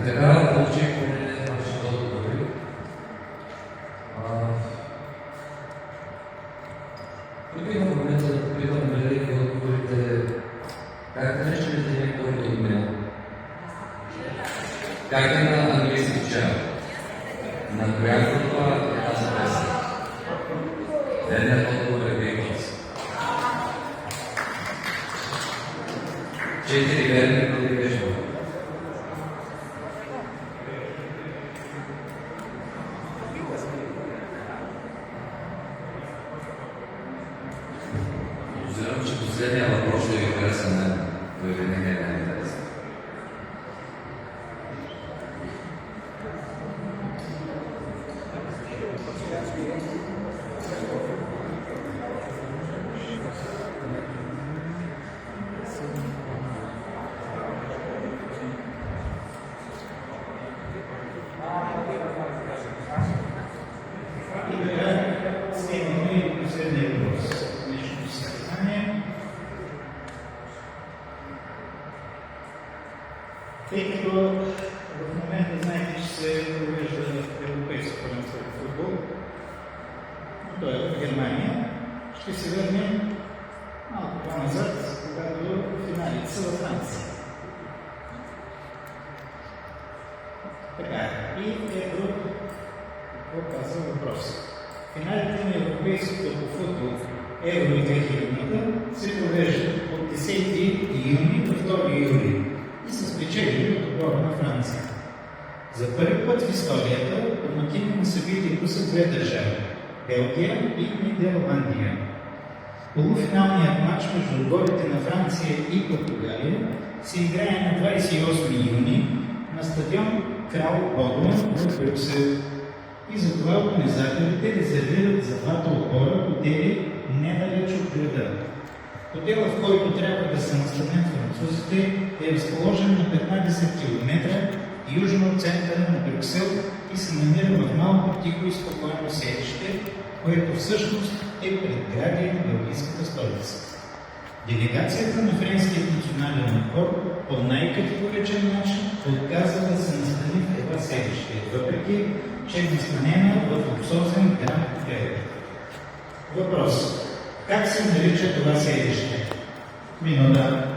И така получих нашите отговори. Тук има момента да попитам дали отговорите как наричате някой имейл? Как е на английски чат? На коя група е тази песен? Едният отговор е Beatles. 4 верни преди грешно. Подозирам, че последния въпрос ще ви хареса на мен. Той винаги е най-интересен. Тъй като в момента знаете, че се провежда европейско първенство по футбол, но той е в Германия, ще се върнем малко по-назад, когато финалите са във Франция. Така, и ето какво казва въпрос. Финалите на европейското по футбол Евро 2000 се провеждат от 10 юни до 2 юли и са спечелили от отбора на Франция. За първи път в историята домакини на събитието са две държави – Белгия и Нидерландия. Полуфиналният матч между отборите на Франция и Португалия се играе на 28 юни на стадион Крал Бодуин в Брюксел. И затова организаторите резервират за двата отбора хотели недалеч от града. Хотела, в който трябва да се настанят французите, е разположен на 15 км южно от центъра на Брюксел и се намира в малко тихо и спокойно селище, което всъщност е предградие на белгийската столица. Делегацията на френския национален отбор по най-категоричен начин отказа да се настани в това селище, въпреки че е настанена в луксозен гранд хотел. Въпрос: как се нарича това селище? Минута.